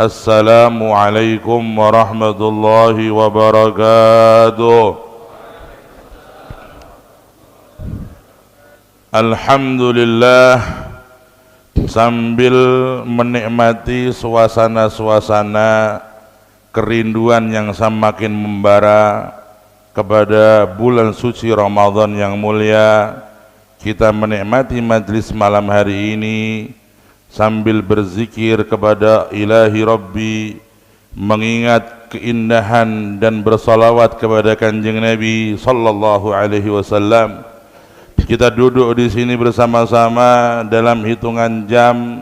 Assalamualaikum warahmatullahi wabarakatuh. Alhamdulillah, sambil menikmati suasana-suasana kerinduan yang semakin membara kepada bulan suci Ramadan yang mulia, kita menikmati majlis malam hari ini sambil berzikir kepada Ilahi Rabbi, mengingat keindahan dan bersalawat kepada Kanjeng Nabi sallallahu alaihi wasallam. Kita duduk di sini bersama-sama dalam hitungan jam,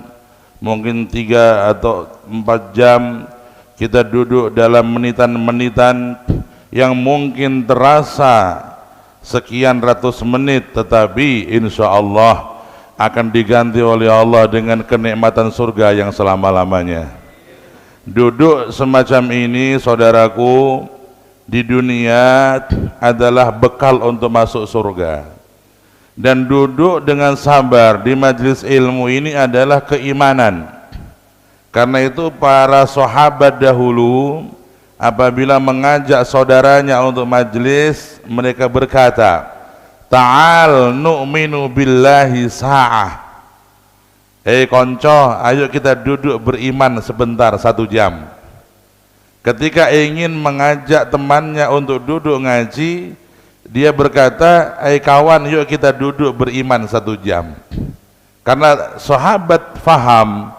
mungkin 3 atau 4 jam. Kita duduk dalam menitan-menitan yang mungkin terasa sekian ratus menit, tetapi insya Allah akan diganti oleh Allah dengan kenikmatan surga yang selama-lamanya. Duduk semacam ini, saudaraku, di dunia adalah bekal untuk masuk surga. Dan duduk dengan sabar di majelis ilmu ini adalah keimanan. Karena itu para sahabat dahulu apabila mengajak saudaranya untuk majelis, mereka berkata, Ta'al nu'minu billahi sa'ah. Konco, ayo kita duduk beriman sebentar 1 jam. Ketika ingin mengajak temannya untuk duduk ngaji, dia berkata, kawan, yuk kita duduk beriman 1 jam. Karena sahabat faham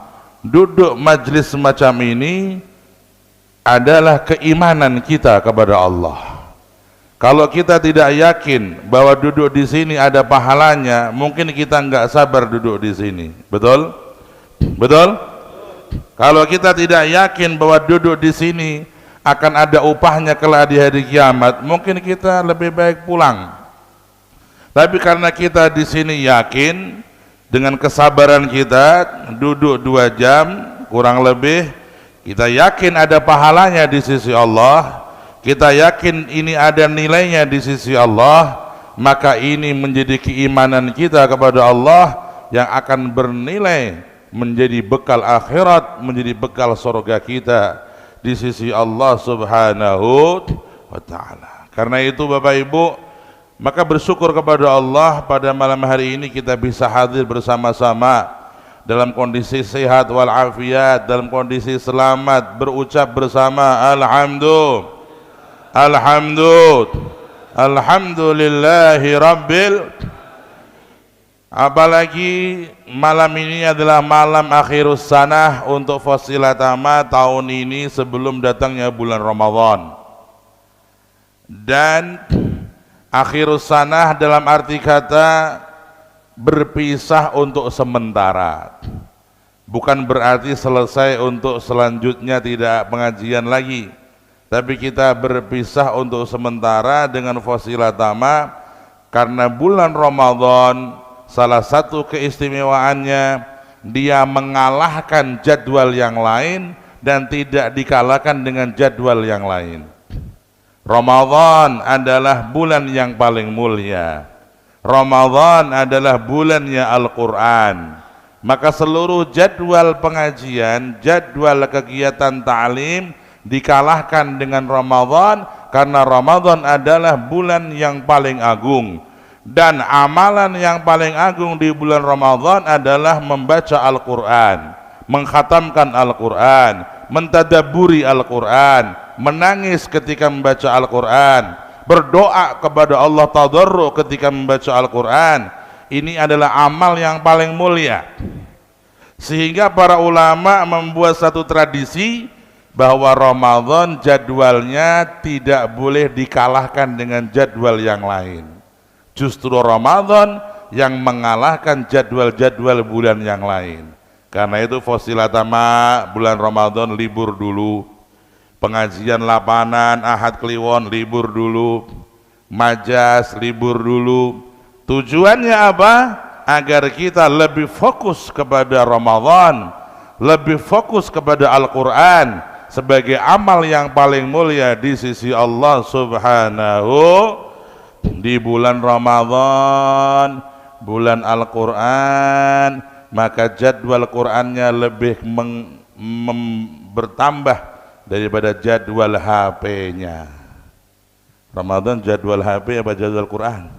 duduk majlis semacam ini adalah keimanan kita kepada Allah. Kalau kita tidak yakin bahwa duduk di sini ada pahalanya, mungkin kita nggak sabar duduk di sini. Betul? Betul? Kalau kita tidak yakin bahwa duduk di sini akan ada upahnya kelak di hari kiamat, mungkin kita lebih baik pulang. Tapi karena kita di sini yakin, dengan kesabaran kita duduk 2 jam kurang lebih, kita yakin ada pahalanya di sisi Allah, kita yakin ini ada nilainya di sisi Allah, maka ini menjadi keimanan kita kepada Allah yang akan bernilai menjadi bekal akhirat, menjadi bekal surga kita di sisi Allah subhanahu wa ta'ala. Karena itu Bapak Ibu, maka bersyukur kepada Allah pada malam hari ini kita bisa hadir bersama-sama dalam kondisi sehat walafiat, dalam kondisi selamat, berucap bersama alhamdulillahi rabbil. Apalagi malam ini adalah malam akhirus sanah untuk Fasilatama tahun ini sebelum datangnya bulan Ramadan. Dan akhirus sanah dalam arti kata berpisah untuk sementara. Bukan berarti selesai untuk selanjutnya tidak pengajian lagi, tapi kita berpisah untuk sementara dengan Fasilatama karena bulan Ramadan salah satu keistimewaannya dia mengalahkan jadwal yang lain dan tidak dikalahkan dengan jadwal yang lain. Ramadan adalah bulan yang paling mulia. Ramadan adalah bulannya Al-Quran. Maka seluruh jadwal pengajian, jadwal kegiatan ta'lim dikalahkan dengan Ramadan, karena Ramadan adalah bulan yang paling agung. Dan amalan yang paling agung di bulan Ramadan adalah membaca Al-Quran, mengkhatamkan Al-Quran, mentadabburi Al-Quran, menangis ketika membaca Al-Quran, berdoa kepada Allah tadarru ketika membaca Al-Quran. Ini adalah amal yang paling mulia, sehingga para ulama membuat satu tradisi bahwa Ramadan jadwalnya tidak boleh dikalahkan dengan jadwal yang lain. Justru Ramadan yang mengalahkan jadwal-jadwal bulan yang lain. Karena itu Fasilatama bulan Ramadan libur dulu, pengajian lapanan Ahad Kliwon libur dulu, Majas libur dulu. Tujuannya apa? Agar kita lebih fokus kepada Ramadan, lebih fokus kepada Al-Quran sebagai amal yang paling mulia di sisi Allah subhanahu. Di bulan Ramadan, bulan Al-Quran, maka jadwal Qurannya lebih bertambah daripada jadwal HP-nya. Ramadan jadwal HP apa jadwal Quran?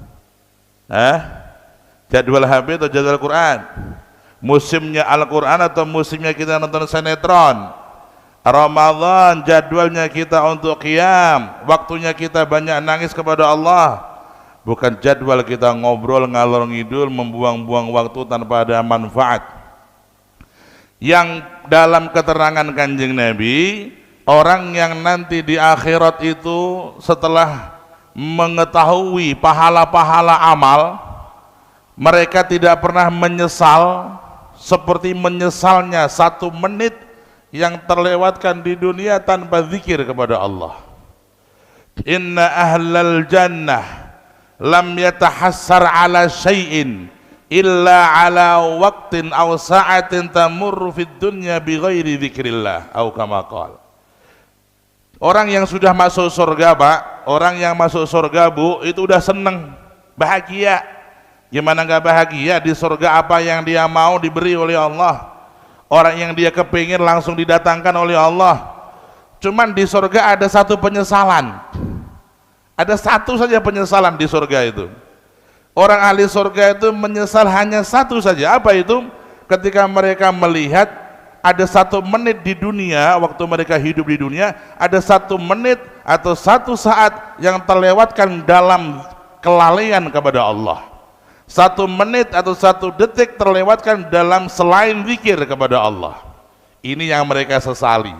Jadwal HP atau jadwal Quran? Musimnya Al-Quran atau musimnya kita nonton sinetron? Ramadan jadwalnya kita untuk qiyam, waktunya kita banyak nangis kepada Allah, bukan jadwal kita ngobrol ngalor ngidul, membuang-buang waktu tanpa ada manfaat. Yang dalam keterangan Kanjeng Nabi, orang yang nanti di akhirat itu setelah mengetahui pahala-pahala amal, mereka tidak pernah menyesal seperti menyesalnya 1 menit yang terlewatkan di dunia tanpa zikir kepada Allah. Inna ahlal jannah lam yatahassar ala syai'in illa ala waqtin aw sa'atin tamurru fid dunya bighairi dzikrillah atau kama qala. Orang yang sudah masuk surga, Pak, orang yang masuk surga, Bu, itu udah seneng, bahagia. Gimana nggak bahagia? Di surga apa yang dia mau diberi oleh Allah. Orang yang dia kepingin langsung didatangkan oleh Allah. Cuman di surga ada 1 penyesalan. Ada 1 saja penyesalan di surga itu. Orang ahli surga itu menyesal hanya 1 saja. Apa itu? Ketika mereka melihat ada 1 menit di dunia, waktu mereka hidup di dunia, ada 1 menit atau 1 saat yang terlewatkan dalam kelalaian kepada Allah. 1 menit atau 1 detik terlewatkan dalam selain zikir kepada Allah. Ini yang mereka sesali.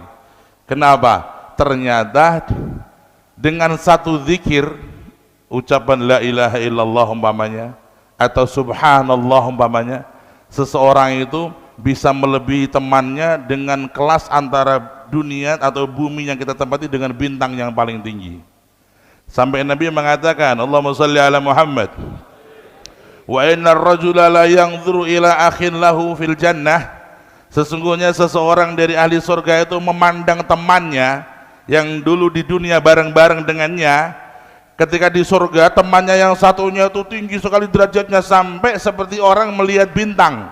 Kenapa? Ternyata dengan 1 zikir, ucapan la ilaha illallah umpamanya, atau subhanallah umpamanya, seseorang itu bisa melebihi temannya dengan kelas antara dunia atau bumi yang kita tempati dengan bintang yang paling tinggi. Sampai Nabi mengatakan, Allahumma shalli ala Muhammad, wa innar rajula la yanzuru ila akhin lahu fil jannah. Sesungguhnya seseorang dari ahli surga itu memandang temannya yang dulu di dunia bareng-bareng dengannya. Ketika di surga, temannya yang satunya itu tinggi sekali derajatnya sampai seperti orang melihat bintang.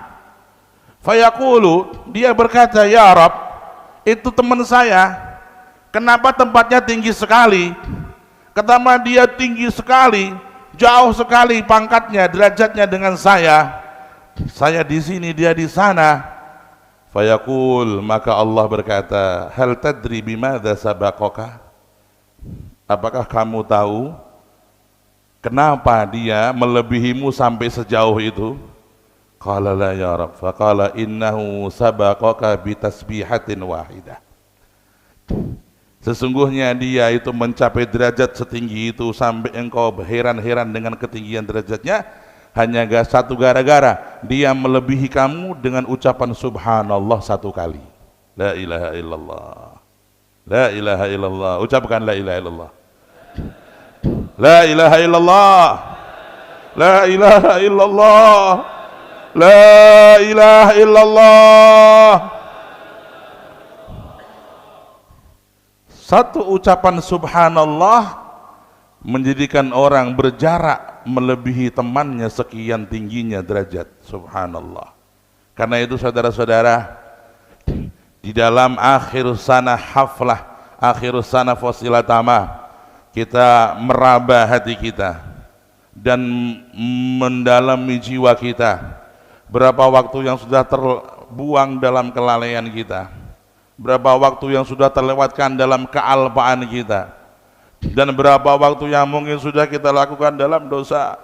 Fayaqulu, dia berkata, ya Rabb, itu teman saya, kenapa tempatnya tinggi sekali? Pertama dia tinggi sekali, jauh sekali pangkatnya, derajatnya dengan saya di sini, dia di sana. Fayaqul, maka Allah berkata, hal tadri bimadza sabaqaka? Apakah kamu tahu kenapa dia melebihimu sampai sejauh itu? Qala la ya Rabb. Faqala innahu sabaqaka bitasbihatin wahidah. Sesungguhnya dia itu mencapai derajat setinggi itu sampai engkau heran-heran dengan ketinggian derajatnya, hanya satu gara-gara dia melebihi kamu dengan ucapan subhanallah 1 kali. La ilaha illallah. La ilaha illallah. Ucapkan la ilaha illallah. La ilaha illallah. La ilaha illallah. La ilaha illallah. 1 ucapan subhanallah menjadikan orang berjarak melebihi temannya sekian tingginya derajat. Subhanallah. Karena itu saudara-saudara, di dalam akhir sana haflah, akhir sana fasilatama, kita meraba hati kita dan mendalami jiwa kita. Berapa waktu yang sudah terbuang dalam kelalaian kita, berapa waktu yang sudah terlewatkan dalam kealpaan kita, dan berapa waktu yang mungkin sudah kita lakukan dalam dosa.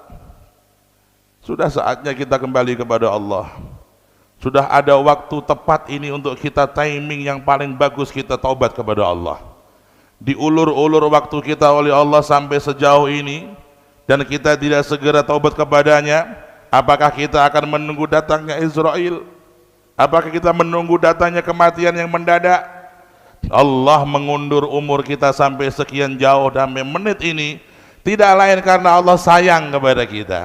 Sudah saatnya kita kembali kepada Allah. Sudah ada waktu tepat ini untuk kita timing yang paling bagus, kita taubat kepada Allah. Diulur-ulur waktu kita oleh Allah sampai sejauh ini dan kita tidak segera taubat kepadanya. Apakah kita akan menunggu datangnya Israel? Apakah kita menunggu datangnya kematian yang mendadak? Allah mengundur umur kita sampai sekian jauh sampai menit ini tidak lain karena Allah sayang kepada kita.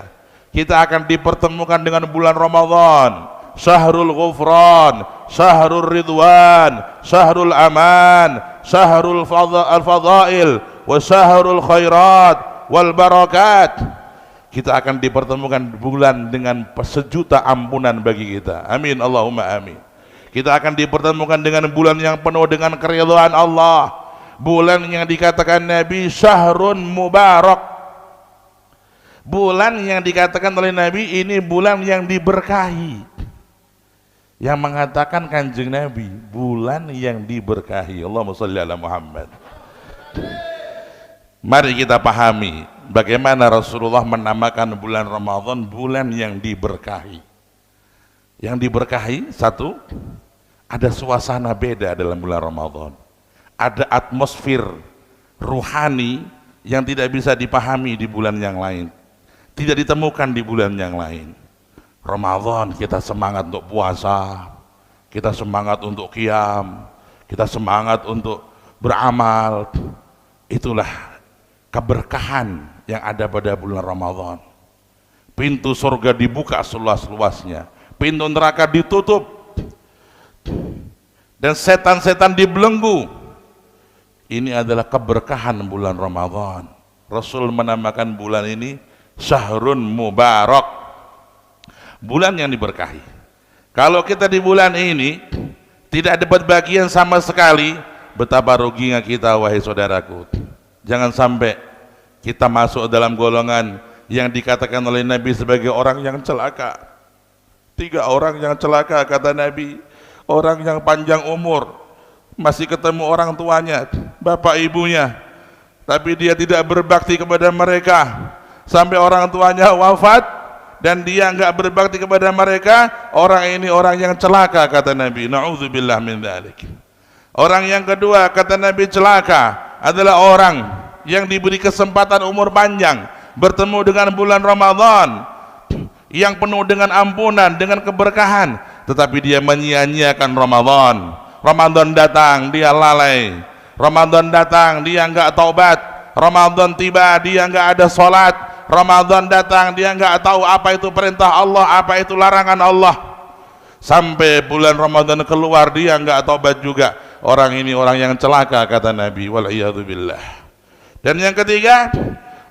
Kita akan dipertemukan dengan bulan Ramadan, syahrul ghufran, syahrul ridwan, syahrul aman, syahrul al-fadail, wa syahrul khairat wal barakat. Kita akan dipertemukan bulan dengan 1 juta ampunan bagi kita. Amin, Allahumma amin. Kita akan dipertemukan dengan bulan yang penuh dengan keridhaan Allah, bulan yang dikatakan Nabi syahrun mubarak, bulan yang dikatakan oleh Nabi ini bulan yang diberkahi. Yang mengatakan Kanjeng Nabi, bulan yang diberkahi. Allahumma shalli ala Muhammad. Mari kita pahami bagaimana Rasulullah menamakan bulan Ramadan bulan yang diberkahi. Yang diberkahi, satu, ada suasana beda dalam bulan Ramadan. Ada atmosfer ruhani yang tidak bisa dipahami di bulan yang lain, tidak ditemukan di bulan yang lain. Ramadan kita semangat untuk puasa, kita semangat untuk qiyam, kita semangat untuk beramal. Itulah keberkahan yang ada pada bulan Ramadan. Pintu surga dibuka seluas-luasnya, pintu neraka ditutup, dan setan-setan dibelenggu. Ini adalah keberkahan bulan Ramadan. Rasul menamakan bulan ini syahrun mubarak, bulan yang diberkahi. Kalau kita di bulan ini tidak dapat bagian sama sekali, betapa ruginya kita, wahai saudaraku. Jangan sampai kita masuk dalam golongan yang dikatakan oleh Nabi sebagai orang yang celaka. 3 orang yang celaka, kata Nabi. Orang yang panjang umur, masih ketemu orang tuanya, bapak ibunya, tapi dia tidak berbakti kepada mereka sampai orang tuanya wafat dan dia enggak berbakti kepada mereka. Orang ini orang yang celaka, kata Nabi. Na'udzubillah min dzalik. Orang yang kedua, kata Nabi, celaka adalah orang yang diberi kesempatan umur panjang, bertemu dengan bulan Ramadan yang penuh dengan ampunan, dengan keberkahan, tetapi dia menyia-nyiakan Ramadan. Ramadan datang, dia lalai. Ramadan datang, dia enggak taubat. Ramadan tiba, dia enggak ada sholat. Ramadan datang, dia enggak tahu apa itu perintah Allah, apa itu larangan Allah. Sampai bulan Ramadan keluar, dia enggak taubat juga. Orang ini orang yang celaka, kata Nabi. Wal'iyadzubillah. Dan yang ketiga,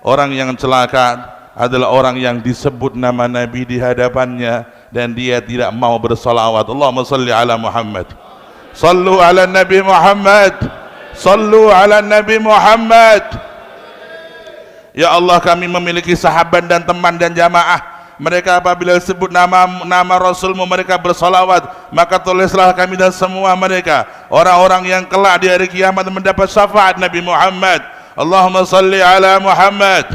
orang yang celaka adalah orang yang disebut nama Nabi di hadapannya dan dia tidak mau bersolawat. Allahumma salli ala Muhammad. Sallu ala Nabi Muhammad. Sallu ala Nabi Muhammad. Ya Allah, kami memiliki sahabat dan teman dan jamaah. Mereka apabila disebut nama Rasulmu, mereka bersolawat. Maka tulislah kami dan semua mereka orang-orang yang kelak di hari kiamat mendapat syafaat Nabi Muhammad. Allahumma salli ala Muhammad.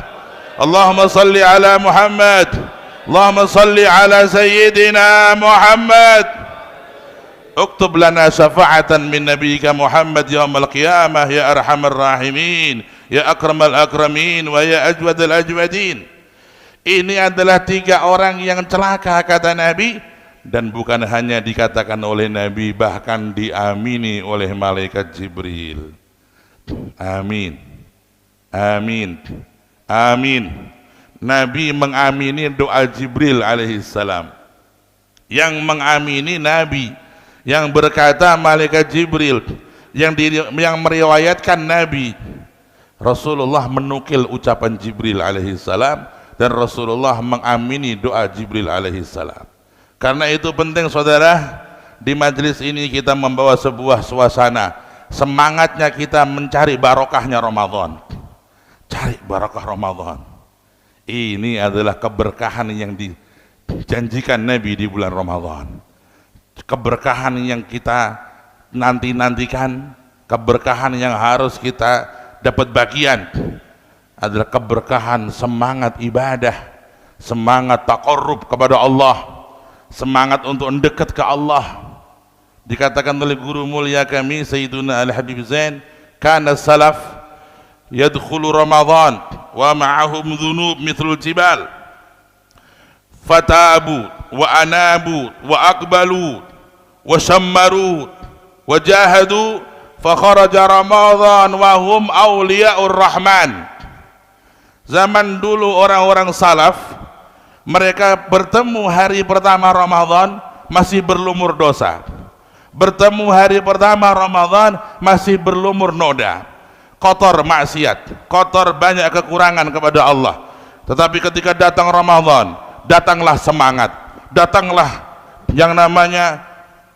Allahumma salli ala Muhammad. Allahumma salli ala Sayyidina Muhammad. Uktub lana syafa'atan min nabiyika Muhammad yawmal qiyamah ya arhamar rahimin, ya akramal akramin, wa ya ajwadal ajwadin. Ini adalah 3 orang yang celaka, kata Nabi, dan bukan hanya dikatakan oleh Nabi, bahkan diamini oleh malaikat Jibril. Amin, amin, amin. Nabi mengamini doa Jibril alaihissalam. Yang mengamini Nabi, yang berkata malaikat Jibril, yang meriwayatkan Nabi. Rasulullah menukil ucapan Jibril alaihissalam dan Rasulullah mengamini doa Jibril alaihissalam. Karena itu penting, saudara, di majelis ini kita membawa sebuah suasana semangatnya kita mencari barokahnya Ramadan. Cari barokah Ramadan. Ini adalah keberkahan yang dijanjikan Nabi di bulan Ramadan. Keberkahan yang kita nanti-nantikan, keberkahan yang harus kita dapat bagian adalah keberkahan semangat ibadah, semangat taqarrub kepada Allah, semangat untuk mendekat ke Allah. Dikatakan oleh guru mulia kami Sayyiduna Al-Habib Zain, kana salaf yadkhulu Ramadan wa ma'ahum dhunub mithlul jibal fatabu wa anabu wa aqbalu wa shammaru wa jahadu fa kharaja Ramadan wa hum awliya'ur rahman. Zaman dulu orang-orang salaf, mereka bertemu hari pertama Ramadan masih berlumur dosa, bertemu hari pertama Ramadan masih berlumur noda, kotor maksiat, kotor banyak kekurangan kepada Allah. Tetapi ketika datang Ramadan, datanglah semangat, datanglah yang namanya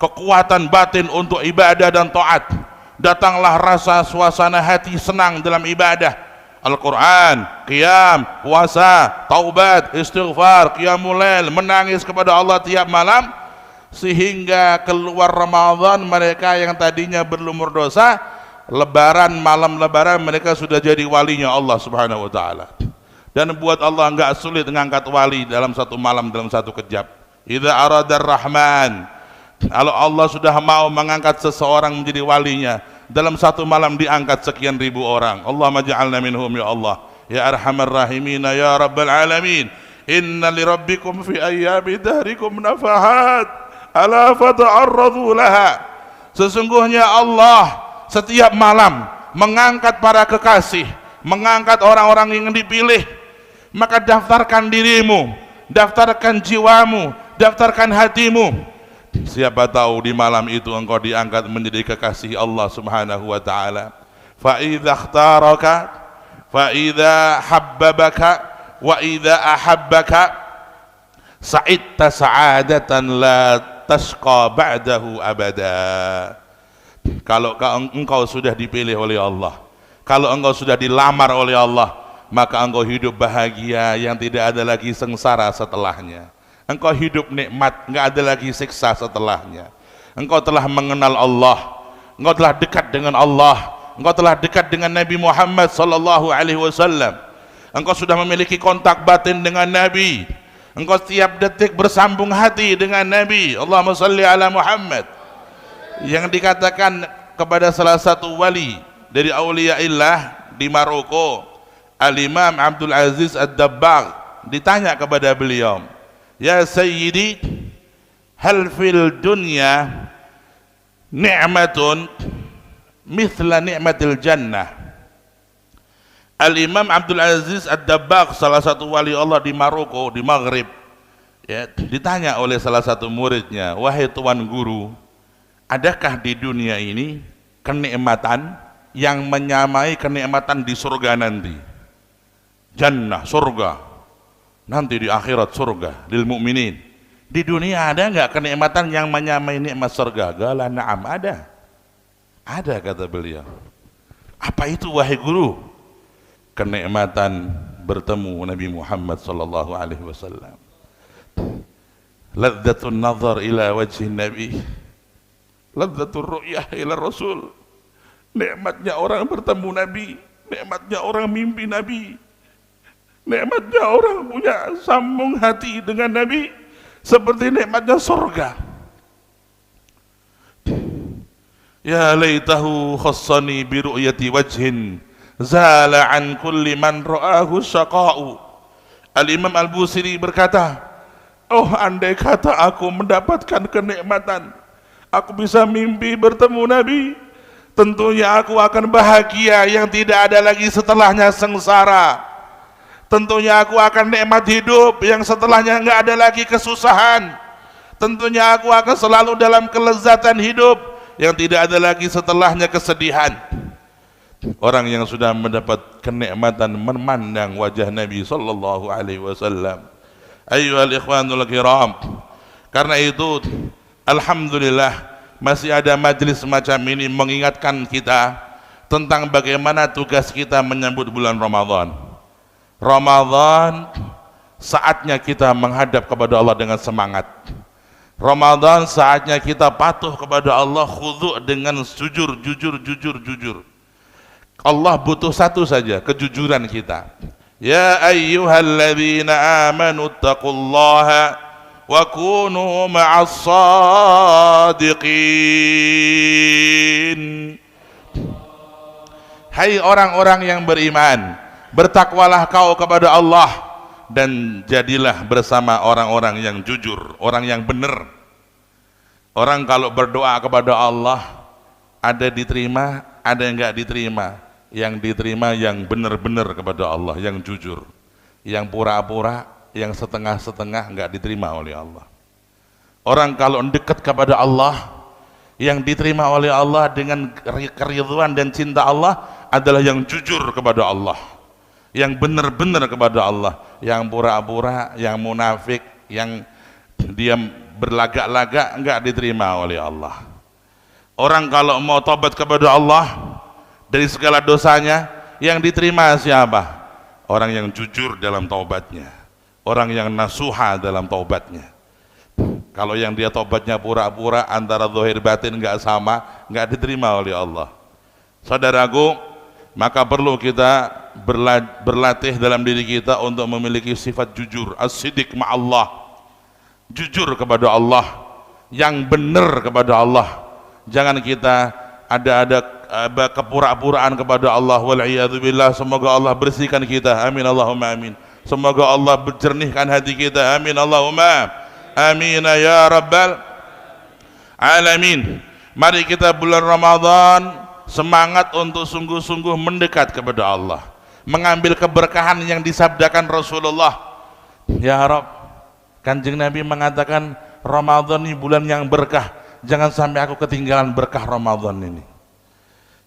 kekuatan batin untuk ibadah dan taat. Datanglah rasa suasana hati senang dalam ibadah. Al-Quran, qiyam, puasa, taubat, istighfar, qiyamul lail, menangis kepada Allah tiap malam, sehingga keluar Ramadan mereka yang tadinya berlumur dosa, lebaran, malam lebaran mereka sudah jadi walinya Allah subhanahu wa ta'ala. Dan buat Allah enggak sulit mengangkat wali dalam satu malam, dalam satu kejap. Idza aradar rahman, kalau Allah sudah mau mengangkat seseorang menjadi walinya, dalam satu malam diangkat sekian ribu orang. Allahumma ja'alna minhum ya Allah, ya arhamar rahimin ya rabbal alamin. Inna li rabbikum fi ayyami dahrikum nafahat ala fata'arradu laha. Sesungguhnya Allah setiap malam mengangkat para kekasih, mengangkat orang-orang yang dipilih. Maka daftarkan dirimu, daftarkan jiwamu, daftarkan hatimu. Siapa tahu di malam itu engkau diangkat menjadi kekasih Allah subhanahu wa ta'ala. Fa idza ikhtaraka, fa idza habbabaka, wa idza ahabbaka, sa'idta sa'adatan la tashqa ba'dahu abada. Kalau engkau sudah dipilih oleh Allah, kalau engkau sudah dilamar oleh Allah, maka engkau hidup bahagia yang tidak ada lagi sengsara setelahnya. Engkau hidup nikmat, enggak ada lagi siksa setelahnya. Engkau telah mengenal Allah, engkau telah dekat dengan Allah, engkau telah dekat dengan Nabi Muhammad sallallahu alaihi wasallam. Engkau sudah memiliki kontak batin dengan Nabi. Engkau setiap detik bersambung hati dengan Nabi. Allahumma salli ala Muhammad. Yang dikatakan kepada salah satu wali dari auliyaillah di Maroko, Al-Imam Abdul Aziz Ad-Dabbagh, ditanya kepada beliau, ya Sayyidi, hal fil dunya ni'matun mithla ni'matil jannah. Al-Imam Abdul Aziz Ad-Dabbagh, salah satu wali Allah di Maroko, di Maghrib, ya, ditanya oleh salah satu muridnya, wahai tuan guru, adakah di dunia ini kenikmatan yang menyamai kenikmatan di surga nanti? Jannah, surga, nanti di akhirat surga lil mukminin. Di dunia ada enggak kenikmatan yang menyamai nikmat surga? Qala na'am, ada. Ada, kata beliau. Apa itu wahai guru? Kenikmatan bertemu Nabi Muhammad sallallahu alaihi wasallam. Ladzatun nazar ila wajhi Nabi, ladzatur ru'yah ila Rasul. Nikmatnya orang bertemu Nabi, nikmatnya orang mimpi Nabi, nikmatnya orang punya sambung hati dengan Nabi, seperti nikmatnya surga. Ya laitahu khassani bi ru'yati wajhin zala an kulli man ra'ahu syaqa'u. Al-Imam Al-Busiri berkata, oh andai kata aku mendapatkan kenikmatan, aku bisa mimpi bertemu Nabi, tentunya aku akan bahagia yang tidak ada lagi setelahnya sengsara. Tentunya aku akan nikmat hidup yang setelahnya enggak ada lagi kesusahan. Tentunya aku akan selalu dalam kelezatan hidup yang tidak ada lagi setelahnya kesedihan. Orang yang sudah mendapat kenikmatan memandang wajah Nabi sallallahu alaihi wasallam. Ayyuhal ikhwanul kiram, karena itu alhamdulillah masih ada majelis semacam ini mengingatkan kita tentang bagaimana tugas kita menyambut bulan Ramadan. Ramadan saatnya kita menghadap kepada Allah dengan semangat. Ramadan saatnya kita patuh kepada Allah, khudu' dengan jujur. Allah butuh satu saja, kejujuran kita. Ya ayyuhalladzina amanu taqullaha wa kunu ma'as sadiqin. Hai orang-orang yang beriman, bertakwalah kau kepada Allah dan jadilah bersama orang-orang yang jujur, orang yang benar. Orang kalau berdoa kepada Allah, ada diterima, ada yang enggak diterima. Yang diterima yang benar-benar kepada Allah, yang jujur. Yang pura-pura, yang setengah-setengah enggak diterima oleh Allah. Orang kalau dekat kepada Allah, yang diterima oleh Allah dengan keridhaan dan cinta Allah adalah yang jujur kepada Allah, yang benar-benar kepada Allah. Yang pura-pura, yang munafik, yang dia berlagak-lagak enggak diterima oleh Allah. Orang kalau mau tobat kepada Allah dari segala dosanya, yang diterima siapa? Orang yang jujur dalam taubatnya, orang yang nasuha dalam taubatnya. Kalau yang dia taubatnya pura-pura, antara zahir batin enggak sama, enggak diterima oleh Allah. Saudaraku, maka perlu kita berlatih dalam diri kita untuk memiliki sifat jujur, as-siddiq ma'allah, jujur kepada Allah, yang benar kepada Allah. Jangan kita ada kepura-puraan kepada Allah, wal'iyadzubillah. Semoga Allah bersihkan kita, amin Allahumma amin. Semoga Allah berjernihkan hati kita, amin Allahumma amin ya rabbal alamin. Mari kita bulan Ramadan semangat untuk sungguh-sungguh mendekat kepada Allah, mengambil keberkahan yang disabdakan Rasulullah. Ya Rabb, Kanjeng Nabi mengatakan Ramadan ini bulan yang berkah, jangan sampai aku ketinggalan berkah Ramadan ini.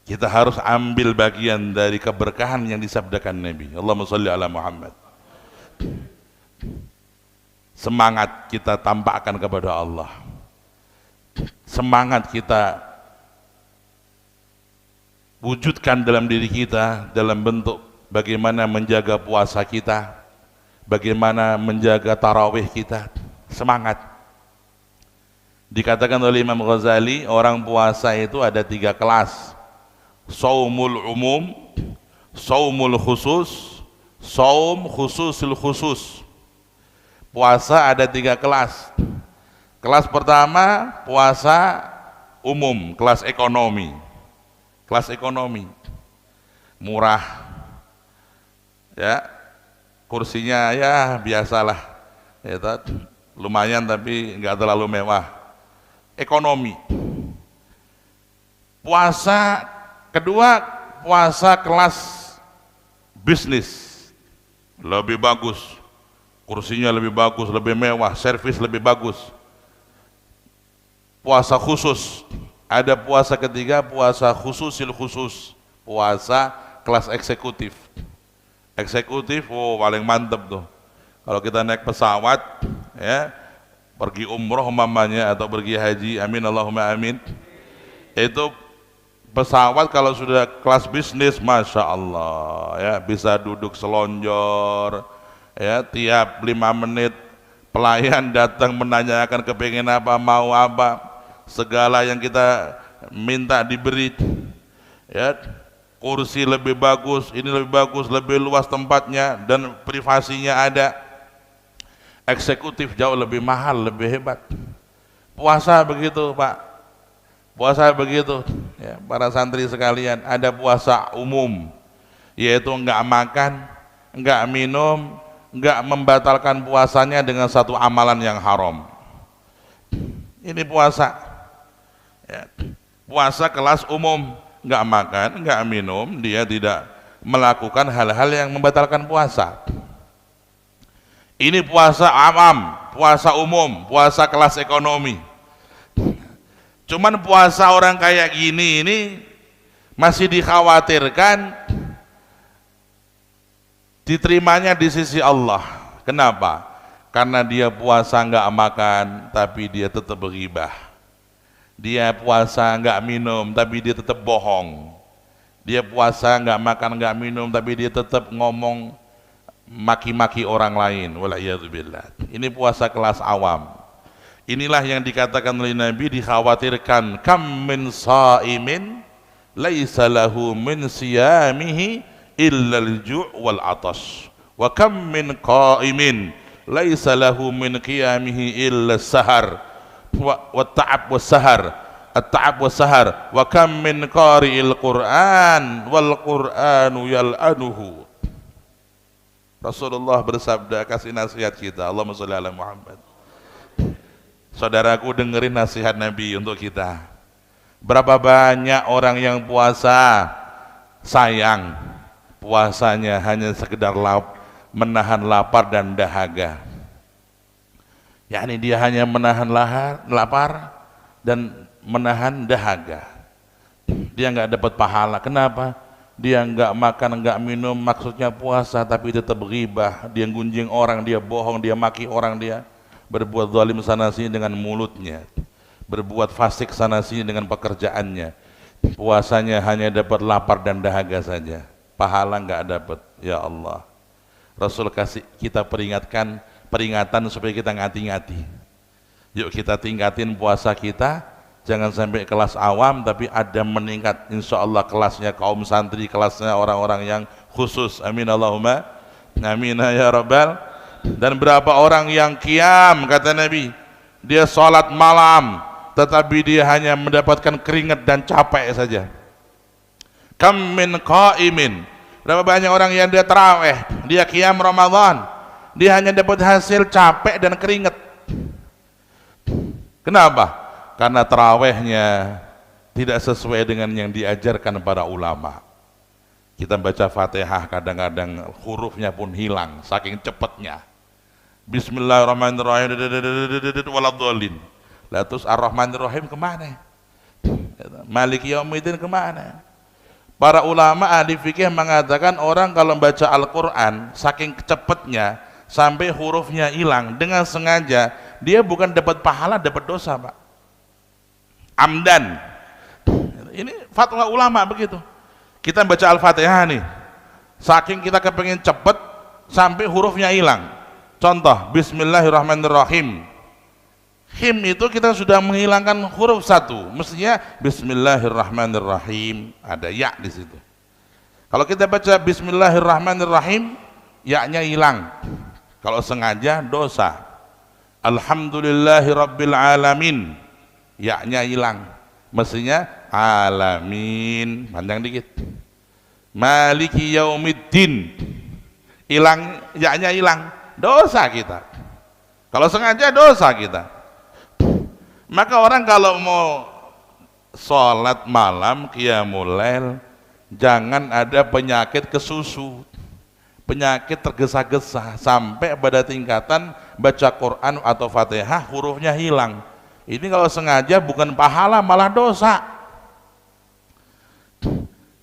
Kita harus ambil bagian dari keberkahan yang disabdakan Nabi. Allahumma sholli ala Muhammad. Semangat kita tampakkan kepada Allah, semangat kita wujudkan dalam diri kita dalam bentuk bagaimana menjaga puasa kita, bagaimana menjaga tarawih kita. Semangat. Dikatakan oleh Imam Ghazali, orang puasa itu ada 3 kelas: saumul umum, saumul khusus, saum khususul khusus. Puasa ada 3 kelas. Kelas pertama puasa umum, kelas ekonomi. Kelas ekonomi murah, ya, kursinya ya biasalah, ya, lumayan tapi nggak terlalu mewah. Ekonomi. Puasa kedua, puasa kelas bisnis, lebih bagus, kursinya lebih bagus, lebih mewah, servis lebih bagus. Puasa khusus. Ada puasa ketiga, puasa khususil khusus, puasa kelas eksekutif. Eksekutif, oh paling mantep tuh. Kalau kita naik pesawat, ya, pergi umroh umpamanya atau pergi haji, amin Allahumma amin. Itu pesawat kalau sudah kelas bisnis, masya Allah, ya, bisa duduk selonjor, ya, tiap 5 menit pelayan datang menanyakan kepengen apa, mau apa, segala yang kita minta diberi, ya. Kursi lebih bagus, ini lebih bagus, lebih luas tempatnya dan privasinya ada. Eksekutif jauh lebih mahal, lebih hebat. Puasa begitu Pak, puasa begitu, ya, para santri sekalian. Ada puasa umum, yaitu enggak makan, enggak minum, enggak membatalkan puasanya dengan satu amalan yang haram. Ini puasa, ya. Puasa kelas umum, enggak makan, enggak minum, dia tidak melakukan hal-hal yang membatalkan puasa. Ini puasa amam, puasa umum, puasa kelas ekonomi. Cuman puasa orang kayak gini ini masih dikhawatirkan diterimanya di sisi Allah. Kenapa? Karena dia puasa enggak makan tapi dia tetap berghibah. Dia puasa enggak minum tapi dia tetap bohong. Dia puasa enggak makan enggak minum tapi dia tetap ngomong maki-maki orang lain. Wala'iyadzubillah. Ini puasa kelas awam. Inilah yang dikatakan oleh Nabi, dikhawatirkan kam min sa'imin laisa lahu min siyamihi illa al-ju' wal 'atash wa kam min qa'imin laisa lahu min qiyamihi illa sahar wa ta'ab was sahar at-ta'ab was sahar wa kam min qari'il Qur'an wal Qur'anu yal'anuhu. Rasulullah bersabda, kasih nasihat kita, Allahumma sholli ala Muhammad. Saudaraku, dengerin nasihat Nabi untuk kita. Berapa banyak orang yang puasa, sayang puasanya hanya sekedar menahan lapar dan dahaga. Yakni dia hanya menahan lapar dan menahan dahaga. Dia nggak dapat pahala. Kenapa? Dia nggak makan, nggak minum, maksudnya puasa tapi tetap ghibah. Dia gunjing orang, dia bohong, dia maki orang, dia berbuat zalim sana sini dengan mulutnya, berbuat fasik sana sini dengan pekerjaannya, puasanya hanya dapat lapar dan dahaga saja, pahala nggak dapat. Ya Allah, Rasul kasih kita peringatan supaya kita ngati-ngati. Yuk kita tingkatin puasa kita, jangan sampai kelas awam tapi ada meningkat, insya Allah kelasnya kaum santri, kelasnya orang-orang yang khusus. Amin Allahumma amin ya rabbal. Dan berapa orang yang qiyam, kata Nabi, dia sholat malam tetapi dia hanya mendapatkan keringat dan capek saja. Kam min qaimin, berapa banyak orang yang dia tarawih, dia qiyam Ramadan, dia hanya dapat hasil capek dan keringat. Kenapa? Karena tarawihnya tidak sesuai dengan yang diajarkan para ulama. Kita baca Fatihah kadang-kadang hurufnya pun hilang saking cepatnya. Bismillahirrahmanirrahim waladhdallin. Lah terus Ar-Rahmanir-Rahim kemana? Maliki Yaumiddin kemana? Para ulama ahli fikih mengatakan orang kalau membaca Al-Quran saking cepatnya sampai hurufnya hilang dengan sengaja, dia bukan dapat pahala, dapat dosa, Pak. Amdan. Ini fatwa ulama begitu. Kita baca Al-Fatihah nih, saking kita kepengen cepet sampai hurufnya hilang. Contoh, Bismillahirrahmanirrahim. Him itu kita sudah menghilangkan huruf satu, mestinya Bismillahirrahmanirrahim, ada ya di situ. Kalau kita baca Bismillahirrahmanirrahim, ya-nya hilang. Kalau sengaja dosa. Alhamdulillahirabbil alamin, ya-nya hilang, mestinya alamin, panjang dikit. Maliki yaumiddin, hilang, ya-nya hilang, dosa kita. Kalau sengaja dosa kita. Maka orang kalau mau sholat malam qiyamul lail, jangan ada penyakit kesusu, penyakit tergesa-gesa sampai pada tingkatan baca Quran atau Fatihah hurufnya hilang. Ini kalau sengaja bukan pahala, malah dosa.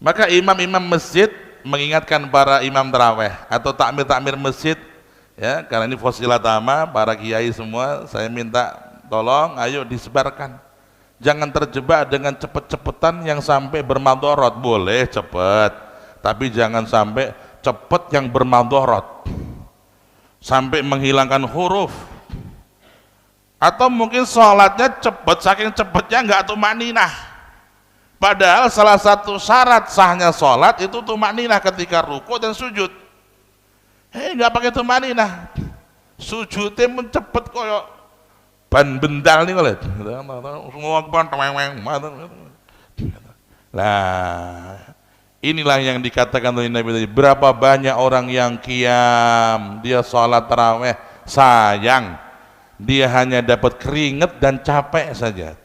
Maka imam-imam masjid mengingatkan para imam tarawih atau takmir-takmir masjid, ya, karena ini fosilat ama, para kiai semua, saya minta tolong ayo disebarkan. Jangan terjebak dengan cepet-cepetan yang sampai bermadorot. Boleh cepet, tapi jangan sampai cepet yang bermadorot, sampai menghilangkan huruf. Atau mungkin sholatnya cepet, saking cepetnya nggak tumaninah. Padahal salah satu syarat sahnya sholat itu tumaninah ketika ruku dan sujud. Nggak pakai tumaninah, sujudnya pun cepet koyok ban bental nih kalau semua lah. Inilah yang dikatakan oleh Nabi tadi, berapa banyak orang yang qiyam, dia sholat taraweh, sayang dia hanya dapat keringat dan capek saja.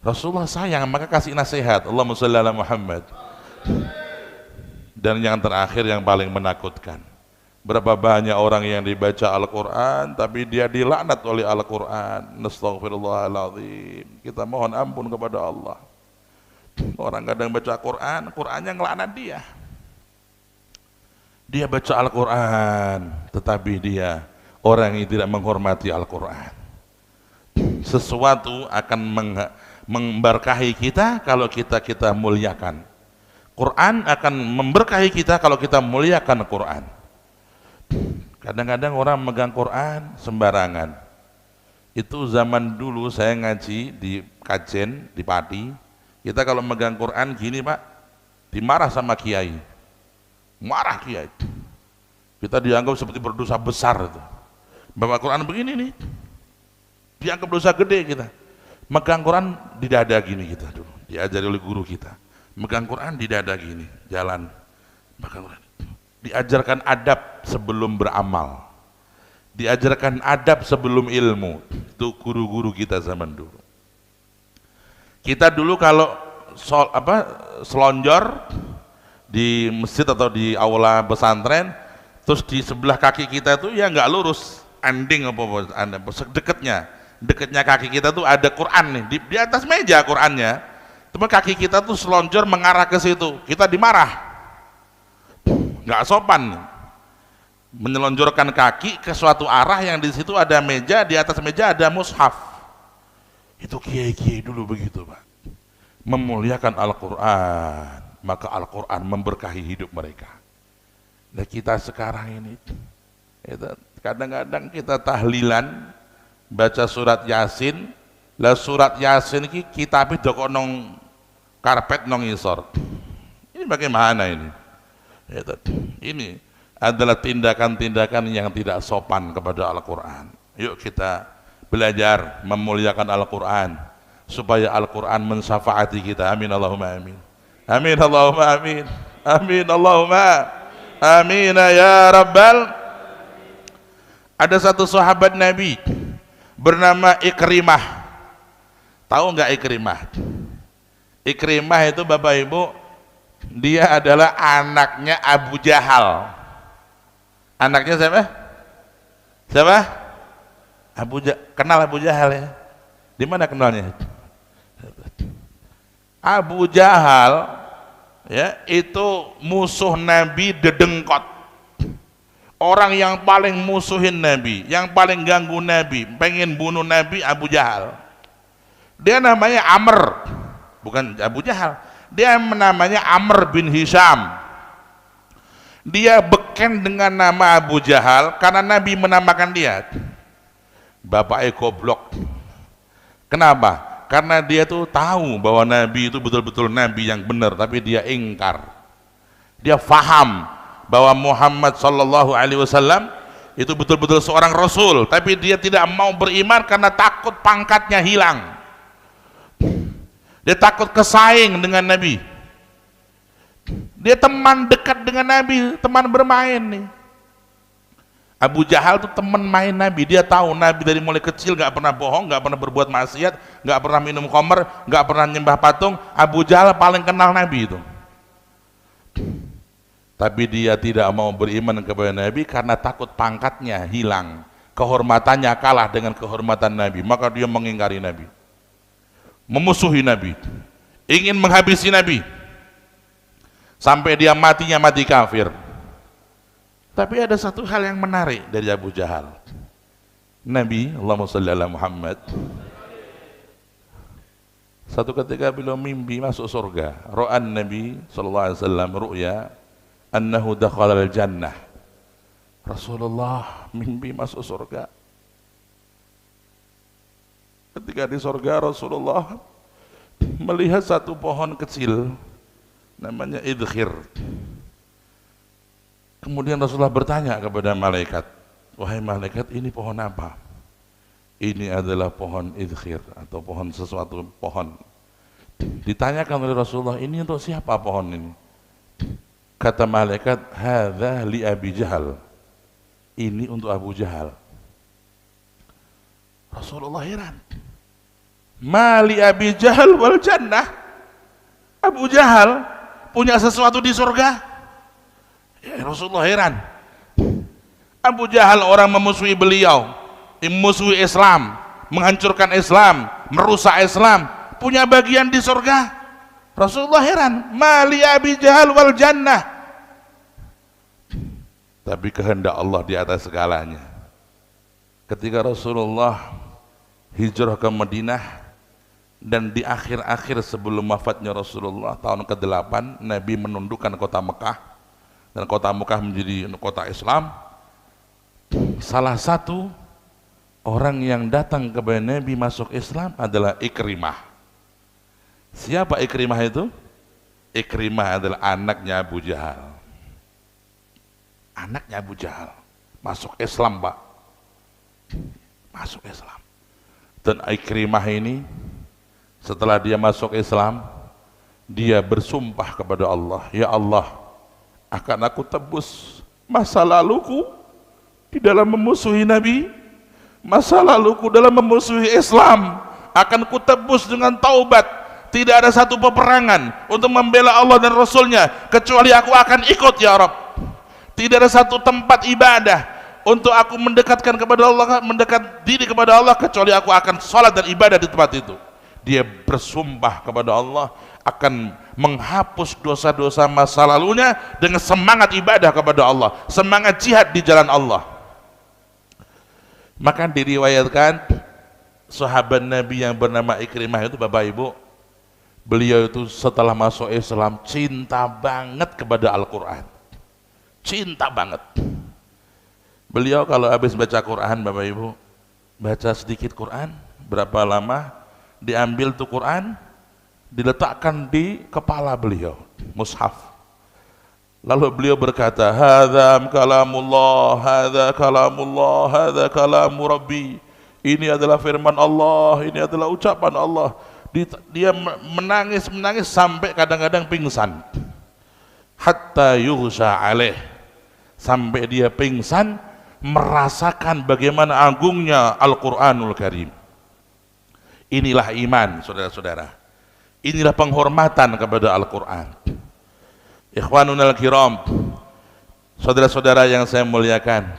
Rasulullah sayang, maka kasih nasihat, Allahumma shalli ala Muhammad. Dan yang terakhir yang paling menakutkan, berapa banyak orang yang dibaca Al-Quran tapi dia dilaknat oleh Al-Quran. Nastaghfirullahaladzim, kita mohon ampun kepada Allah. Orang kadang baca Quran, Qurannya ngelaknat dia. Dia baca Al-Quran tetapi dia orang yang tidak menghormati Al-Quran. Sesuatu akan memberkahi kita kalau kita muliakan. Quran akan memberkahi kita kalau kita muliakan Quran. Kadang-kadang orang megang Quran sembarangan. Itu zaman dulu saya ngaji di Kajen, di Pati, kita kalau megang Quran gini Pak, dimarah sama kiai, marah kiai, kita dianggap seperti berdosa besar itu. Bawa Quran begini nih, dianggap dosa gede kita. Megang Quran di dada gini kita dulu, diajari oleh guru kita, megang Quran di dada gini, jalan megang Quran. Diajarkan adab sebelum beramal, diajarkan adab sebelum ilmu. Itu guru-guru kita zaman dulu. Kita dulu kalau selonjor di masjid atau di aula pesantren, terus di sebelah kaki kita tuh ya nggak lurus, ending dekatnya kaki kita tuh ada Quran nih, di atas meja Qurannya, cuma kaki kita tuh selonjor mengarah ke situ, kita dimarah. Nggak sopan. menyelonjorkan kaki ke suatu arah yang di situ ada meja, di atas meja ada mushaf. Itu kiai-kiai dulu begitu, Pak. Memuliakan Al-Quran, maka Al-Quran memberkahi hidup mereka. Nah kita sekarang ini, kadang-kadang kita tahlilan, baca surat Yasin, lah surat Yasin ini kitab itu kok nong karpet nong isor. Ini bagaimana ini? Ini adalah tindakan-tindakan yang tidak sopan kepada Al-Quran. Yuk kita belajar memuliakan Al-Quran supaya Al-Quran mensyafaati kita. Amin Allahumma amin. Amin Allahumma amin. Amin Allahumma amin ya Rabbal. Ada satu sahabat Nabi bernama Ikrimah. Tahu nggak Ikrimah? Ikrimah itu Bapak Ibu, dia adalah anaknya Abu Jahal. Anaknya siapa? Siapa? Kenal Abu Jahal ya? Di mana kenalnya? Abu Jahal ya, itu musuh Nabi dedengkot. Orang yang paling musuhin Nabi, yang paling ganggu Nabi, pengen bunuh Nabi, Abu Jahal. Dia namanya Amr, bukan Abu Jahal. Dia namanya Amr bin Hisham. Dia beken dengan nama Abu Jahal karena Nabi menamakan dia. Bapaknya goblok. Kenapa? Karena dia tuh tahu bahwa Nabi itu betul-betul Nabi yang benar, tapi dia ingkar. Dia faham bahwa Muhammad sallallahu alaihi wasallam itu betul-betul seorang Rasul, tapi dia tidak mau beriman karena takut pangkatnya hilang. Dia takut kesaing dengan Nabi. Dia teman dekat dengan Nabi, teman bermain nih. Abu Jahal itu teman main Nabi. Dia tahu Nabi dari mulai kecil gak pernah bohong, gak pernah berbuat maksiat, gak pernah minum khamr, gak pernah nyembah patung. Abu Jahal paling kenal Nabi itu. Tapi dia tidak mau beriman kepada Nabi karena takut pangkatnya hilang, kehormatannya kalah dengan kehormatan Nabi. Maka dia mengingkari Nabi, memusuhi Nabi, ingin menghabisi Nabi, sampai dia matinya mati kafir. Tapi ada satu hal yang menarik dari Abu Jahal. Nabi, Allahumma shalli ala Muhammad, satu ketika beliau mimpi masuk surga. Ra'an Nabi sallallahu alaihi wasallam ru'ya annahu dakhala al-jannah. Rasulullah mimpi masuk surga. Ketika di surga, Rasulullah melihat satu pohon kecil namanya idkhir. Kemudian Rasulullah bertanya kepada malaikat, wahai malaikat, ini pohon apa? Ini adalah pohon idkhir, atau pohon sesuatu pohon. Ditanyakan oleh Rasulullah, ini untuk siapa pohon ini? Kata malaikat, hadza li Abi Jahal. Ini untuk Abu Jahal. Rasulullah heran. Mali Abi Jahal wal jannah. Abu Jahal punya sesuatu di surga. Ya, Rasulullah heran. Abu Jahal orang memusuhi beliau, memusuhi Islam, menghancurkan Islam, merusak Islam, punya bagian di surga. Rasulullah heran. Mali Abi Jahal wal jannah. Tapi kehendak Allah di atas segalanya. Ketika Rasulullah hijrah ke Madinah, dan di akhir-akhir sebelum wafatnya Rasulullah tahun ke-8, Nabi menundukkan kota Mekah, dan kota Mekah menjadi kota Islam. Salah satu orang yang datang kepada Nabi masuk Islam adalah Ikrimah. Siapa Ikrimah itu? Ikrimah adalah anaknya Abu Jahal. Anaknya Abu Jahal masuk Islam, Pak. Masuk Islam. Dan Ikrimah ini setelah dia masuk Islam, dia bersumpah kepada Allah, ya Allah, akan aku tebus masa laluku di dalam memusuhi Nabi, masa laluku dalam memusuhi Islam akan ku tebus dengan taubat. Tidak ada satu peperangan untuk membela Allah dan Rasulnya kecuali aku akan ikut ya Rabb. Tidak ada satu tempat ibadah untuk aku mendekatkan kepada Allah, mendekat diri kepada Allah, kecuali aku akan sholat dan ibadah di tempat itu. Dia bersumpah kepada Allah akan menghapus dosa-dosa masa lalunya dengan semangat ibadah kepada Allah, semangat jihad di jalan Allah. Maka diriwayatkan sahabat Nabi yang bernama Ikrimah itu, Bapak Ibu, beliau itu setelah masuk Islam cinta banget kepada Al-Quran, cinta banget. Beliau kalau habis baca Quran, Bapak Ibu, baca sedikit Quran, berapa lama diambil tuh Quran, diletakkan di kepala beliau, mushaf. Lalu beliau berkata, hadza kalamullah, hadza kalamullah, hadza kalamu rabbi. Ini adalah firman Allah, ini adalah ucapan Allah. Dia menangis sampai kadang-kadang pingsan. Hatta yughsha alaih, sampai dia pingsan merasakan bagaimana agungnya Al-Qur'anul Karim. Inilah iman, saudara-saudara. Inilah penghormatan kepada Al-Qur'an. Ikhwanunal kiram, saudara-saudara yang saya muliakan,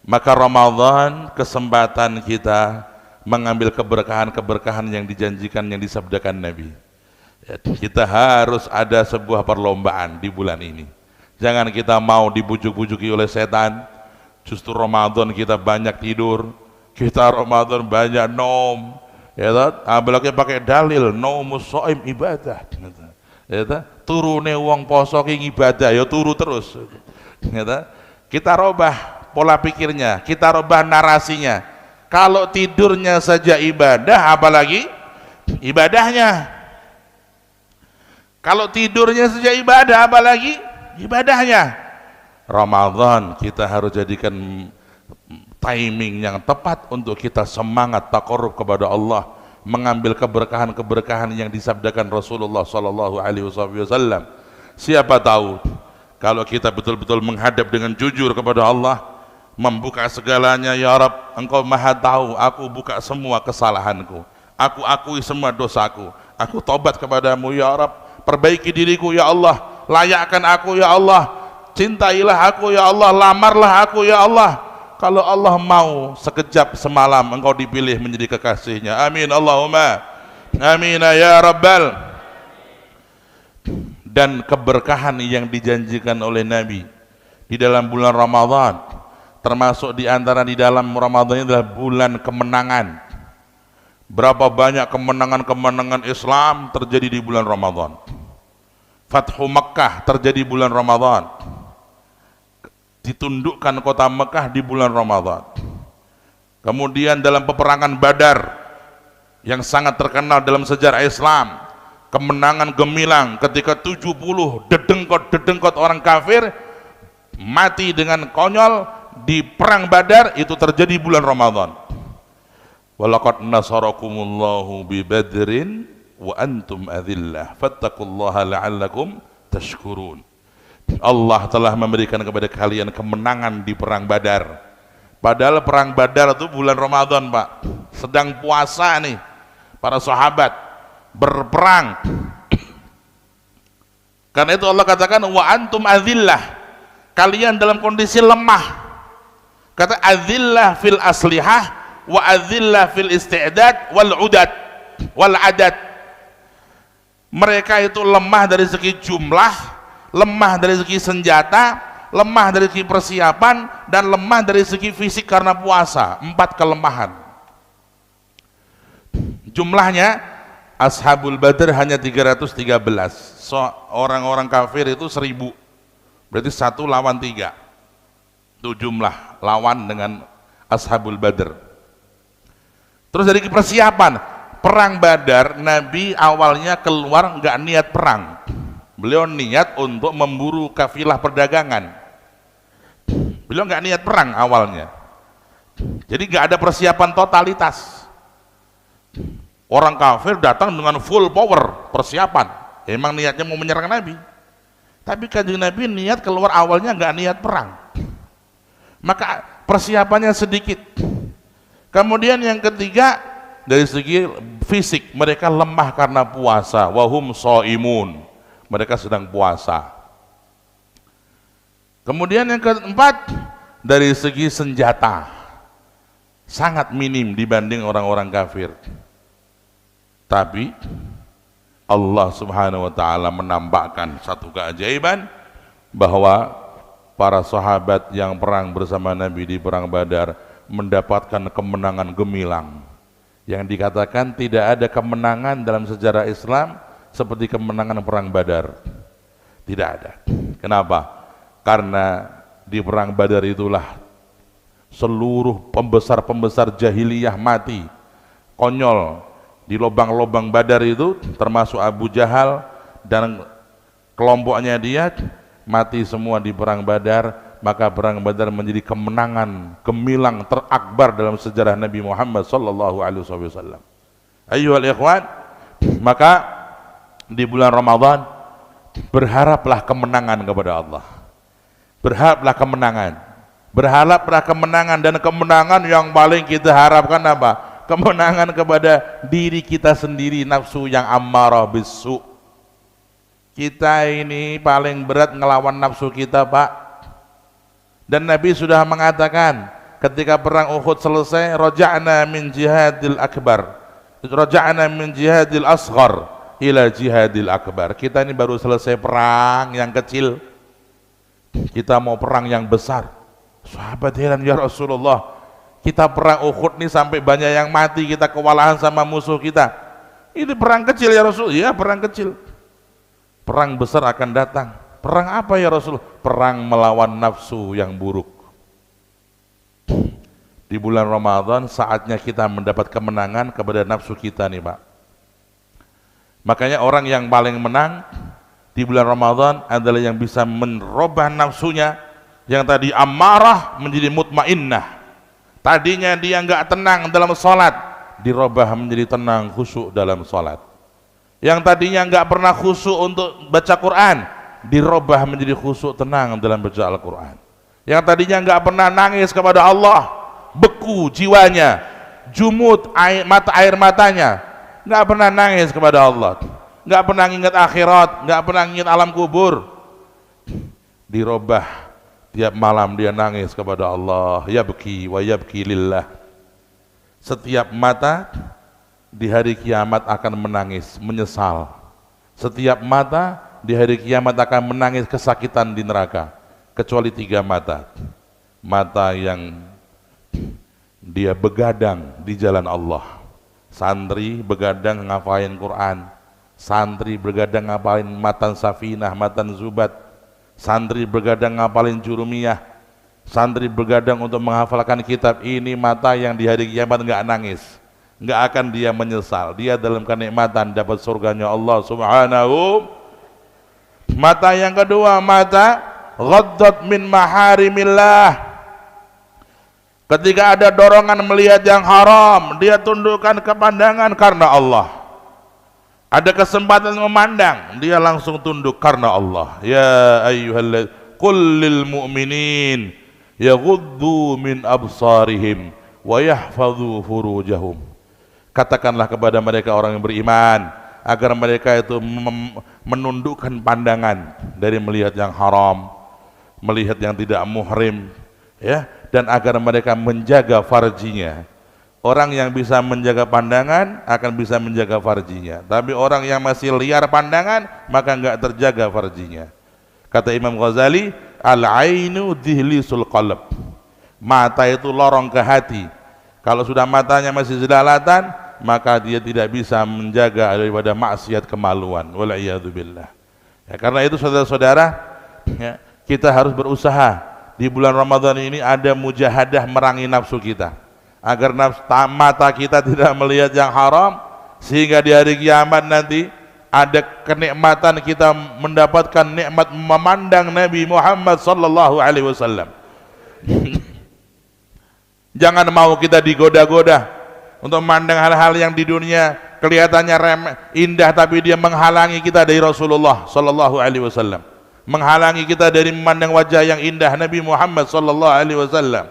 maka Ramadan kesempatan kita mengambil keberkahan-keberkahan yang dijanjikan, yang disabdakan Nabi. Kita harus ada sebuah perlombaan di bulan ini. Jangan kita mau dibujuk-bujuki oleh setan. Justru Ramadan kita banyak tidur, kita Ramadan banyak nom, ya kan? Apalagi pakai dalil naumus shaim ibadah, ya kan? Turune wong poso ki ibadah, ya turu terus, ya kan? Kita robah pola pikirnya, kita robah narasinya. Kalau tidurnya saja ibadah, apalagi ibadahnya. Kalau tidurnya saja ibadah, apalagi ibadahnya. Ramadan kita harus jadikan timing yang tepat untuk kita semangat taqarrub kepada Allah, mengambil keberkahan-keberkahan yang disabdakan Rasulullah sallallahu alaihi wasallam. Siapa tahu kalau kita betul-betul menghadap dengan jujur kepada Allah, membuka segalanya, ya Rabb, Engkau Maha tahu, aku buka semua kesalahanku, aku akui semua dosaku, aku tobat kepadamu ya Rabb, perbaiki diriku ya Allah, layakkan aku ya Allah, cintailah aku ya Allah, lamarlah aku ya Allah. Kalau Allah mau sekejap semalam engkau dipilih menjadi kekasihnya, amin Allahumma amin ya Rabbal. Dan keberkahan yang dijanjikan oleh Nabi di dalam bulan Ramadan, termasuk di antara di dalam Ramadan ini adalah bulan kemenangan. Berapa banyak kemenangan-kemenangan Islam terjadi di bulan Ramadan. Fathu Makkah terjadi bulan Ramadan, ditundukkan kota Mekah di bulan Ramadan. Kemudian dalam peperangan Badar yang sangat terkenal dalam sejarah Islam, kemenangan gemilang ketika 70 dedengkot orang kafir mati dengan konyol di perang Badar, itu terjadi bulan Ramadan. Walaqad nasarakumullahu bi Badrin wa antum adillah fattaqullaha la'allakum tashkurun. Allah telah memberikan kepada kalian kemenangan di perang Badar. Padahal perang Badar itu bulan Ramadan, Pak. Sedang puasa nih para sahabat berperang. Karena itu Allah katakan wa antum adillah, kalian dalam kondisi lemah. Kata adillah fil aslihah wa adillah fil isti'dad wal udad wal adad. Mereka itu lemah dari segi jumlah, lemah dari segi senjata, lemah dari segi persiapan, dan lemah dari segi fisik karena puasa. 4 kelemahan. Jumlahnya Ashabul Badr hanya 313. Orang-orang kafir itu 1000. Berarti 1 lawan 3. Itu jumlah lawan dengan Ashabul Badr. Terus dari persiapan perang Badar, Nabi awalnya keluar nggak niat perang. Beliau niat untuk memburu kafilah perdagangan. Beliau nggak niat perang awalnya. Jadi nggak ada persiapan totalitas. Orang kafir datang dengan full power persiapan. Emang niatnya mau menyerang Nabi. Tapi kanjeng Nabi niat keluar awalnya nggak niat perang. Maka persiapannya sedikit. Kemudian yang ketiga, dari segi fisik mereka lemah karena puasa. Wahum shaimun, mereka sedang puasa. Kemudian yang keempat, dari segi senjata sangat minim dibanding orang-orang kafir. Tapi Allah Subhanahu wa taala menampakkan satu keajaiban bahwa para sahabat yang perang bersama Nabi di perang Badar mendapatkan kemenangan gemilang. Yang dikatakan tidak ada kemenangan dalam sejarah Islam seperti kemenangan perang Badar. Tidak ada. Kenapa? Karena di perang Badar itulah seluruh pembesar-pembesar jahiliyah mati. Konyol di lubang-lubang Badar itu, termasuk Abu Jahal dan kelompoknya dia, mati semua di perang Badar. Maka perang Badar menjadi kemenangan gemilang terakbar dalam sejarah Nabi Muhammad sallallahu alaihi wasallam. Ayyuhal ikhwan, maka di bulan Ramadan berharaplah kemenangan kepada Allah. Berharaplah kemenangan. Berharaplah kemenangan, dan kemenangan yang paling kita harapkan apa? Kemenangan kepada diri kita sendiri, nafsu yang ammarah bisu. Kita ini paling berat ngelawan nafsu kita, Pak. Dan Nabi sudah mengatakan ketika perang Uhud selesai, raja'na min jihadil akbar, raja'na min jihadil asghar ila jihadil akbar. Kita ini baru selesai perang yang kecil, kita mau perang yang besar. Sahabat heran, ya Rasulullah, kita perang Uhud nih sampai banyak yang mati, kita kewalahan sama musuh kita. Ini perang kecil ya Rasul. Ya, perang kecil. Perang besar akan datang. Perang apa ya Rasul? Perang melawan nafsu yang buruk. Di bulan Ramadan saatnya kita mendapat kemenangan kepada nafsu kita nih, Pak. Makanya orang yang paling menang di bulan Ramadan adalah yang bisa merubah nafsunya yang tadi amarah menjadi mutmainnah. Tadinya dia enggak tenang dalam salat, dirubah menjadi tenang, khusyuk dalam salat. Yang tadinya enggak pernah khusyuk untuk baca Quran, dirubah menjadi khusyuk, tenang dalam baca Al-Quran. Yang tadinya enggak pernah nangis kepada Allah, beku jiwanya, jumut air matanya, enggak pernah nangis kepada Allah, enggak pernah ingat akhirat, enggak pernah ingat alam kubur, dirubah tiap malam dia nangis kepada Allah, yabki wa yabki lillah. Setiap mata di hari kiamat akan menangis, menyesal. Setiap mata di hari kiamat akan menangis kesakitan di neraka, kecuali 3 mata. Mata yang dia begadang di jalan Allah. Santri begadang ngafalin Quran, santri begadang ngafalin matan Safinah, matan Zubat, santri begadang ngafalin Jurumiyah, santri begadang untuk menghafalkan kitab. Ini mata yang di hari kiamat enggak nangis, enggak akan dia menyesal. Dia dalam kenikmatan dapat surganya Allah Subhanahu. Mata yang kedua, mata ghaddat min maharimillah. Ketika ada dorongan melihat yang haram, dia tundukkan kepandangan karena Allah. Ada kesempatan memandang, dia langsung tunduk karena Allah. Ya ayyuhalladzina qul lil mu'minin yaghuddu min absarihim wa yahfadhu furujahum. Katakanlah kepada mereka orang yang beriman agar mereka itu menundukkan pandangan dari melihat yang haram, melihat yang tidak muhrim, ya, dan agar mereka menjaga farjinya. Orang yang bisa menjaga pandangan akan bisa menjaga farjinya. Tapi orang yang masih liar pandangan maka enggak terjaga farjinya. Kata Imam Ghazali, al-ainu dihlisul qalb. Mata itu lorong ke hati. Kalau sudah matanya masih jelalatan, maka dia tidak bisa menjaga daripada maksiat kemaluan. Wal'iyadzubillah. Ya, karena itu saudara-saudara, ya, kita harus berusaha di bulan Ramadan ini ada mujahadah merangi nafsu kita, agar mata kita tidak melihat yang haram, sehingga di hari kiamat nanti ada kenikmatan kita mendapatkan nikmat memandang Nabi Muhammad sallallahu alaihi wasallam. Jangan mau kita digoda-goda untuk memandang hal-hal yang di dunia kelihatannya remeh, indah, tapi dia menghalangi kita dari Rasulullah sallallahu alaihi wasallam, menghalangi kita dari memandang wajah yang indah Nabi Muhammad sallallahu alaihi wasallam.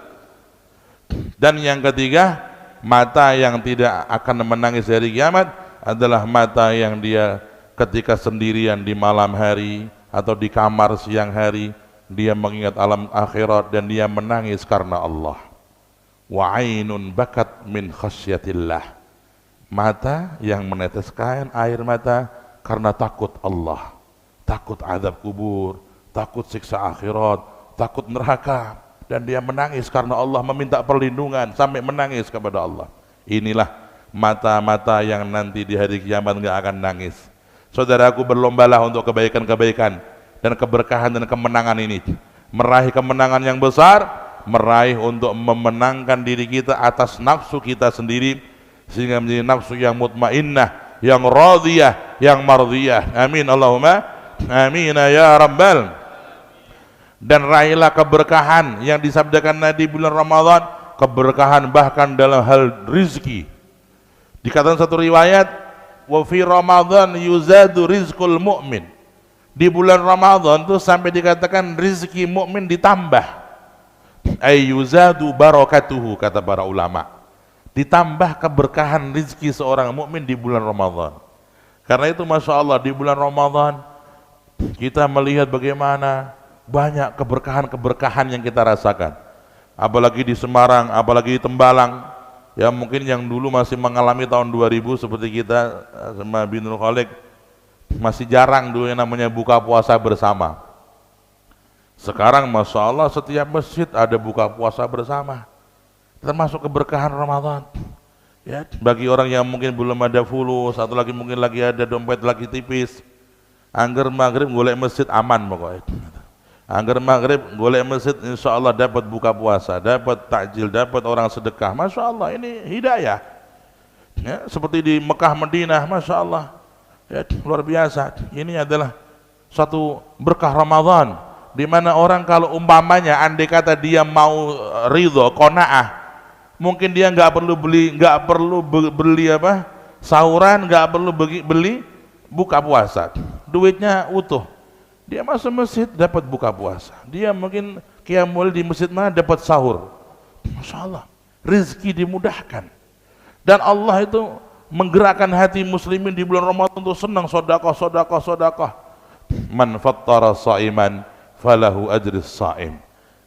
Dan yang ketiga, mata yang tidak akan menangis hari kiamat adalah mata yang dia ketika sendirian di malam hari atau di kamar siang hari, dia mengingat alam akhirat dan dia menangis karena Allah. Wa ainun bakat min khasyatillah. Mata yang meneteskan air mata Karena takut Allah, takut azab kubur, takut siksa akhirat, takut neraka, dan dia menangis karena Allah, meminta perlindungan sampai menangis kepada Allah. Inilah mata-mata yang nanti di hari kiamat nggak akan nangis. Saudaraku, berlombalah untuk kebaikan-kebaikan dan keberkahan dan kemenangan ini, meraih kemenangan yang besar, meraih untuk memenangkan diri kita atas nafsu kita sendiri, sehingga menjadi nafsu yang mutmainnah, yang radiyah, yang mardiyah. Amin Allahumma amin ya rabbal. Dan raihlah keberkahan yang disabdakan Nabi bulan Ramadan, keberkahan bahkan dalam hal rizki. Dikatakan satu riwayat, wa fi Ramadan yuzadu rizqul mu'min. Di bulan Ramadan itu sampai dikatakan rizki mukmin ditambah. Ay yuzadu barakatuhu, kata para ulama. Ditambah keberkahan rizki seorang mukmin di bulan Ramadan. Karena itu Masya Allah, di bulan Ramadan kita melihat bagaimana banyak keberkahan-keberkahan yang kita rasakan. Apalagi di Semarang, apalagi di Tembalang, ya mungkin yang dulu masih mengalami tahun 2000 seperti kita sama Binul Khalik, masih jarang dulu yang namanya buka puasa bersama. Sekarang Masya Allah setiap masjid ada buka puasa bersama, termasuk keberkahan Ramadan. Ya, bagi orang yang mungkin belum ada fulus, satu lagi mungkin lagi ada dompet lagi tipis, angger maghrib golek masjid aman pokoknya. Angger maghrib golek masjid, insya Allah dapat buka puasa, dapat takjil, dapat orang sedekah. Masya Allah, ini hidayah. Ya, seperti di Mekah Madinah, Masya Allah, ya, luar biasa. Ini adalah satu berkah Ramadan, di mana orang kalau umpamanya andai kata dia mau ridho, qanaah, mungkin dia nggak perlu beli apa sahuran, nggak perlu beli buka puasa, duitnya utuh, dia masuk masjid dapat buka puasa, dia mungkin qiyamul di masjid mana dapat sahur. Masya Allah, rezeki dimudahkan, dan Allah itu menggerakkan hati muslimin di bulan Ramadan untuk senang sedekah. Man fattara shaiman falahu ajris shaim.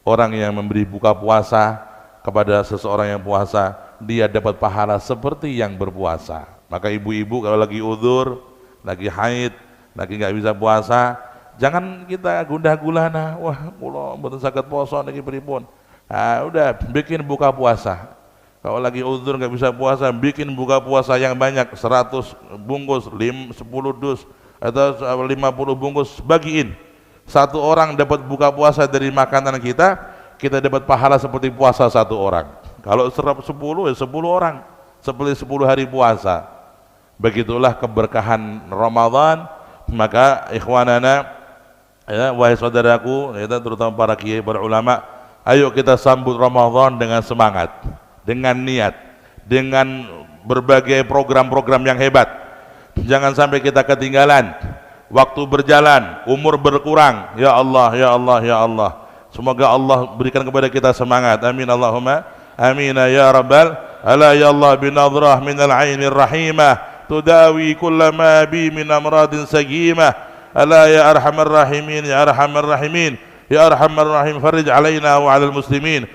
Orang yang memberi buka puasa kepada seseorang yang puasa, dia dapat pahala seperti yang berpuasa. Maka ibu-ibu kalau lagi uzur, lagi haid, lagi nggak bisa puasa, jangan kita gundah gulana, wah kula mboten saged poso niki pripun. Nah, udah bikin buka puasa. Kalau lagi uzur nggak bisa puasa, bikin buka puasa yang banyak, 100 bungkus, 10 dus atau 50 bungkus, bagiin. Satu orang dapat buka puasa dari makanan kita, kita dapat pahala seperti puasa satu orang. Kalau 10 ya 10 orang, seperti 10 hari puasa. Begitulah keberkahan Ramadan. Maka ikhwanana, ya, wahai saudaraku, ya, terutama para kiai, para ulama, ayo kita sambut Ramadan dengan semangat, dengan niat, dengan berbagai program-program yang hebat. Jangan sampai kita ketinggalan. Waktu berjalan, umur berkurang. Ya Allah, ya Allah, ya Allah. Semoga Allah berikan kepada kita semangat. Amin Allahumma amin ya rabbal. Ala ya Allah binadrah minal ainir rahimah tudawi kullama bi min amradin sagimah. Ala ya arhamar rahimin, ya arhamar rahimin, ya arhamar rahim, farij alaina wa alal muslimin.